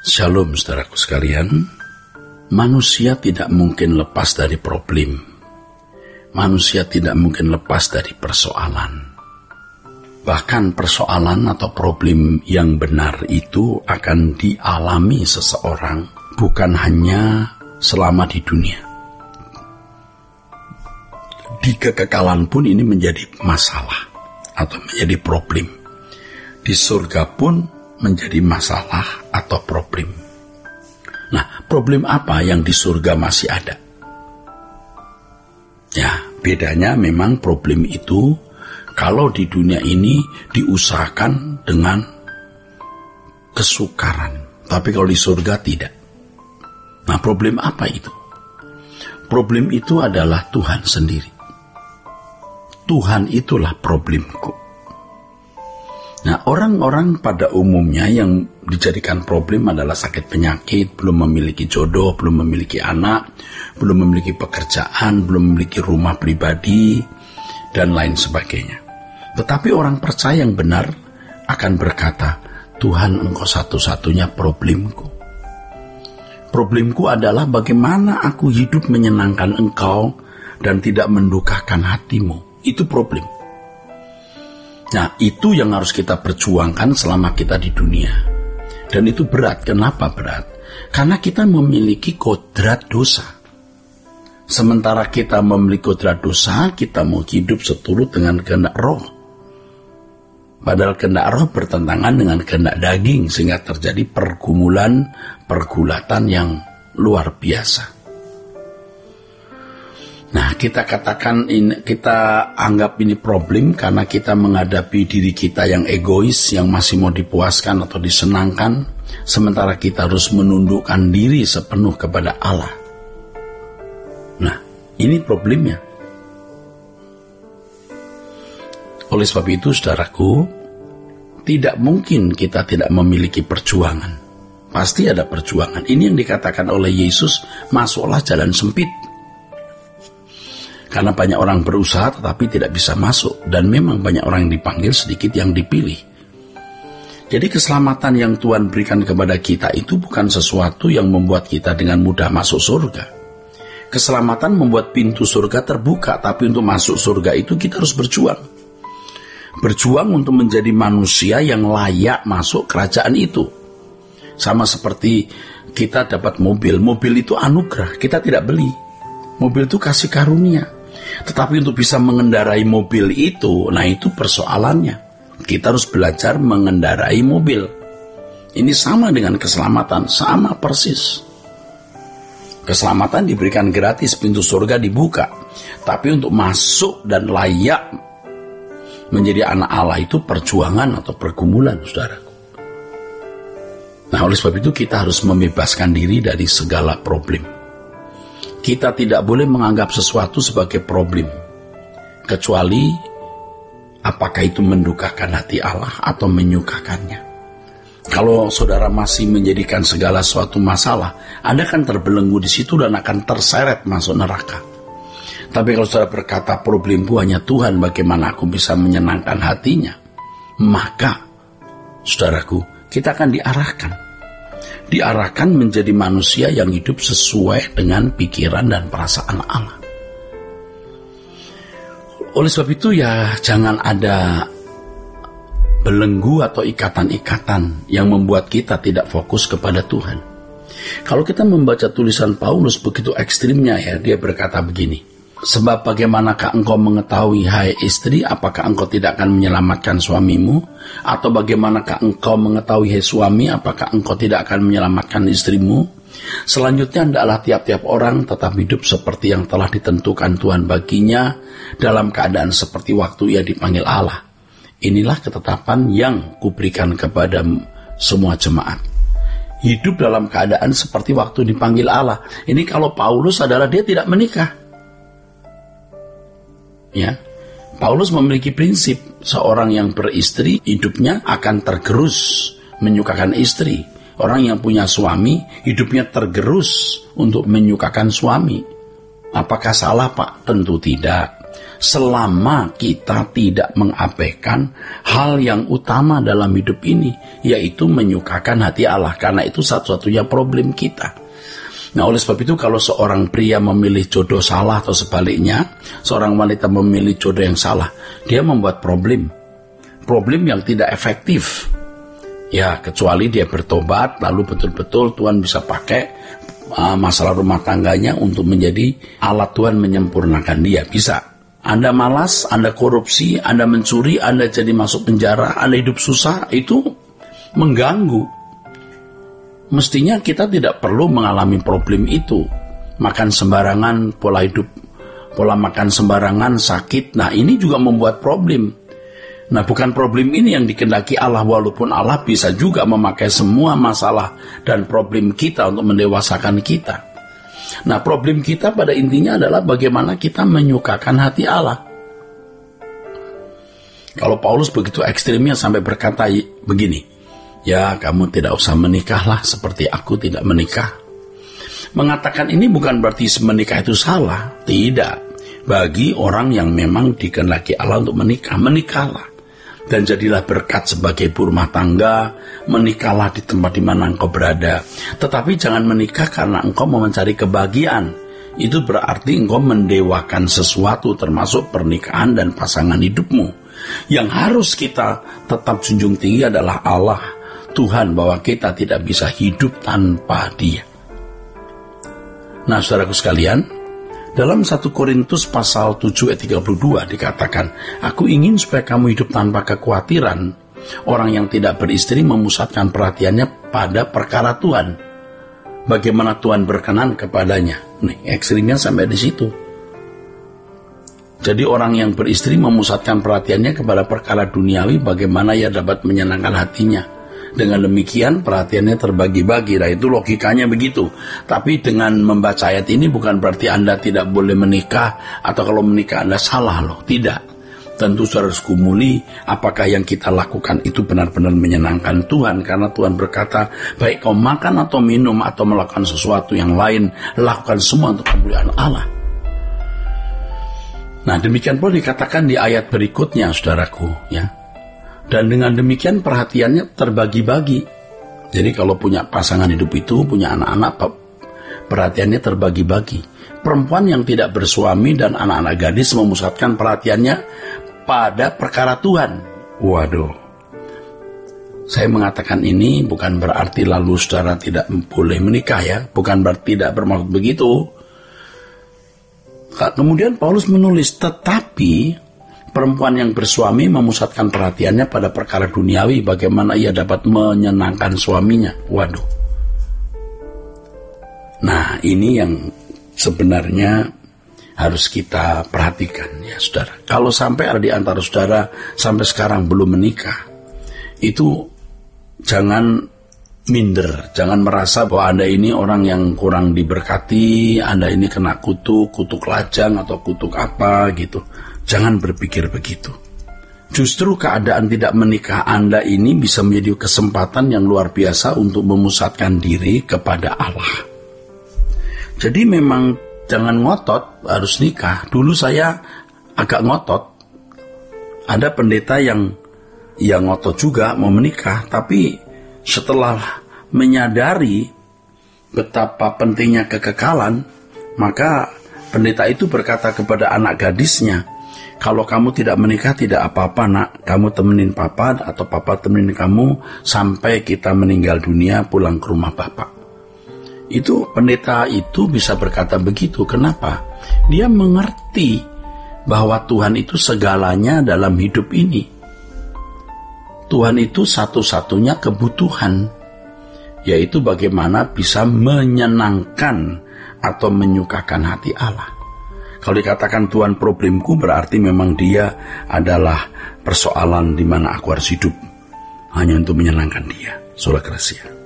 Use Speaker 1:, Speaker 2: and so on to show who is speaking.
Speaker 1: Shalom saudaraku sekalian. Manusia tidak mungkin lepas dari problem. Manusia tidak mungkin lepas dari persoalan. Bahkan persoalan atau problem yang benar itu akan dialami seseorang bukan hanya selama di dunia. Di kekekalan pun ini menjadi masalah atau menjadi problem. Di surga pun menjadi masalah atau problem. Nah, problem apa yang di surga masih ada? Ya, bedanya memang problem itu kalau di dunia ini diusahakan dengan kesukaran, tapi kalau di surga tidak. Nah, problem apa itu? Problem itu adalah Tuhan sendiri. Tuhan itulah problemku. Nah, orang-orang pada umumnya yang dijadikan problem adalah sakit penyakit, belum memiliki jodoh, belum memiliki anak, belum memiliki pekerjaan, belum memiliki rumah pribadi, dan lain sebagainya. Tetapi orang percaya yang benar akan berkata, Tuhan, Engkau satu-satunya problemku. Problemku adalah bagaimana aku hidup menyenangkan Engkau dan tidak mendukakan hatimu. Itu problem. Nah, itu yang harus kita perjuangkan selama kita di dunia. Dan itu berat. Kenapa berat? Karena kita memiliki kodrat dosa. Sementara kita memiliki kodrat dosa, kita mau hidup seturut dengan kehendak roh. Padahal kehendak roh bertentangan dengan kehendak daging, sehingga terjadi pergulatan yang luar biasa. Nah, kita katakan ini, kita anggap ini problem karena kita menghadapi diri kita yang egois, yang masih mau dipuaskan atau disenangkan, sementara kita harus menundukkan diri sepenuh kepada Allah. Nah, ini problemnya. Oleh sebab itu, saudaraku, tidak mungkin kita tidak memiliki perjuangan. Pasti ada perjuangan. Ini yang dikatakan oleh Yesus, masuklah jalan sempit. Karena banyak orang berusaha tetapi tidak bisa masuk. Dan memang banyak orang yang dipanggil, sedikit yang dipilih. Jadi keselamatan yang Tuhan berikan kepada kita itu bukan sesuatu yang membuat kita dengan mudah masuk surga. Keselamatan membuat pintu surga terbuka. Tapi untuk masuk surga itu kita harus berjuang. Berjuang untuk menjadi manusia yang layak masuk kerajaan itu. Sama seperti kita dapat mobil. Mobil itu anugerah, kita tidak beli. Mobil itu kasih karunia. Tetapi untuk bisa mengendarai mobil itu, nah itu persoalannya. Kita harus belajar mengendarai mobil. Ini sama dengan keselamatan, sama persis. Keselamatan diberikan gratis, pintu surga dibuka. Tapi untuk masuk dan layak menjadi anak Allah itu perjuangan atau pergumulan, saudaraku. Nah, oleh sebab itu kita harus membebaskan diri dari segala problem. Kita tidak boleh menganggap sesuatu sebagai problem, kecuali apakah itu mendukakan hati Allah atau menyukakannya. Kalau saudara masih menjadikan segala suatu masalah, Anda akan terbelenggu di situ dan akan terseret masuk neraka. Tapi kalau saudara berkata, problemku hanya Tuhan, bagaimana aku bisa menyenangkan hatinya? Maka, saudaraku, kita akan diarahkan menjadi manusia yang hidup sesuai dengan pikiran dan perasaan Allah. Oleh sebab itu ya, jangan ada belenggu atau ikatan-ikatan yang membuat kita tidak fokus kepada Tuhan. Kalau kita membaca tulisan Paulus begitu ekstrimnya ya, dia berkata begini, sebab bagaimanakah engkau mengetahui, hai istri, apakah engkau tidak akan menyelamatkan suamimu? Atau bagaimanakah engkau mengetahui, hai suami, apakah engkau tidak akan menyelamatkan istrimu? Selanjutnya, hendaklah tiap-tiap orang tetap hidup seperti yang telah ditentukan Tuhan baginya, dalam keadaan seperti waktu ia dipanggil Allah. Inilah ketetapan yang kuberikan kepada semua jemaat. Hidup dalam keadaan seperti waktu dipanggil Allah. Ini kalau Paulus adalah dia tidak menikah. Ya, Paulus memiliki prinsip seorang yang beristri hidupnya akan tergerus menyukakan istri. Orang yang punya suami hidupnya tergerus untuk menyukakan suami. Apakah salah, Pak? Tentu tidak. selama kita tidak mengabaikan hal yang utama dalam hidup ini, yaitu menyukakan hati Allah, karena itu satu-satunya problem kita. Nah, oleh sebab itu kalau seorang pria memilih jodoh salah atau sebaliknya, seorang wanita memilih jodoh yang salah, dia membuat problem yang tidak efektif. Ya, kecuali dia bertobat, lalu betul-betul Tuhan bisa pakai masalah rumah tangganya untuk menjadi alat Tuhan menyempurnakan dia, bisa. Anda malas, Anda korupsi, Anda mencuri, Anda jadi masuk penjara, Anda hidup susah, itu mengganggu. Mestinya kita tidak perlu mengalami problem itu. Makan sembarangan, pola makan sembarangan, sakit. Nah, ini juga membuat problem. Nah, bukan problem ini yang dikehendaki Allah, walaupun Allah bisa juga memakai semua masalah dan problem kita untuk mendewasakan kita. Nah, problem kita pada intinya adalah bagaimana kita menyukakan hati Allah. Kalau Paulus begitu ekstrimnya sampai berkata begini, ya, kamu tidak usah menikahlah seperti aku tidak menikah. Mengatakan ini bukan berarti menikah itu salah, tidak. Bagi orang yang memang dikehendaki Allah untuk menikah, menikahlah. Dan jadilah berkat sebagai ibu rumah tangga, menikahlah di tempat di mana engkau berada. Tetapi jangan menikah karena engkau mau mencari kebahagiaan. Itu berarti engkau mendewakan sesuatu, termasuk pernikahan dan pasangan hidupmu. Yang harus kita tetap junjung tinggi adalah Allah, Tuhan, bahwa kita tidak bisa hidup tanpa Dia. Nah, saudaraku sekalian, dalam 1 Korintus pasal 7 ayat 32 dikatakan, aku ingin supaya kamu hidup tanpa kekhawatiran. Orang yang tidak beristri memusatkan perhatiannya pada perkara Tuhan. Bagaimana Tuhan berkenan kepadanya. Nih, ekstrimnya sampai di situ. Jadi orang yang beristri memusatkan perhatiannya kepada perkara duniawi, bagaimana ia dapat menyenangkan hatinya. Dengan demikian perhatiannya terbagi-bagi. Nah, itu logikanya begitu. Tapi dengan membaca ayat ini bukan berarti Anda tidak boleh menikah, atau kalau menikah Anda salah loh. Tidak. Tentu saudaraku muli, apakah yang kita lakukan itu benar-benar menyenangkan Tuhan. Karena Tuhan berkata, baik kau makan atau minum atau melakukan sesuatu yang lain, lakukan semua untuk kemuliaan Allah. Nah, demikian pun dikatakan di ayat berikutnya, saudaraku, ya. Dan dengan demikian perhatiannya terbagi-bagi. Jadi kalau punya pasangan hidup itu, punya anak-anak, perhatiannya terbagi-bagi. Perempuan yang tidak bersuami dan anak-anak gadis memusatkan perhatiannya pada perkara Tuhan. Waduh. Saya mengatakan ini bukan berarti lalu saudara tidak boleh menikah, ya. Bukan berarti tidak bermaksud begitu. Kemudian Paulus menulis, tetapi perempuan yang bersuami memusatkan perhatiannya pada perkara duniawi, bagaimana ia dapat menyenangkan suaminya. Waduh. Nah, ini yang sebenarnya harus kita perhatikan, ya saudara. Kalau sampai ada di antara saudara sampai sekarang belum menikah, itu jangan minder, jangan merasa bahwa Anda ini orang yang kurang diberkati, Anda ini kena kutuk lajang atau kutuk apa gitu. Jangan berpikir begitu. Justru keadaan tidak menikah Anda ini bisa menjadi kesempatan yang luar biasa untuk memusatkan diri kepada Allah. Jadi memang jangan ngotot harus nikah. Dulu saya agak ngotot. Ada pendeta yang ngotot juga mau menikah, tapi setelah menyadari betapa pentingnya kekekalan, maka pendeta itu berkata kepada anak gadisnya, kalau kamu tidak menikah tidak apa-apa nak, kamu temenin papa atau papa temenin kamu sampai kita meninggal dunia pulang ke rumah bapak. Itu pendeta itu bisa berkata begitu. Kenapa? Dia mengerti bahwa Tuhan itu segalanya dalam hidup ini. Tuhan itu satu-satunya kebutuhan, yaitu bagaimana bisa menyenangkan atau menyukakan hati Allah. Kalau dikatakan Tuhan problemku, berarti memang Dia adalah persoalan di mana aku harus hidup hanya untuk menyenangkan Dia. Saudara kasih.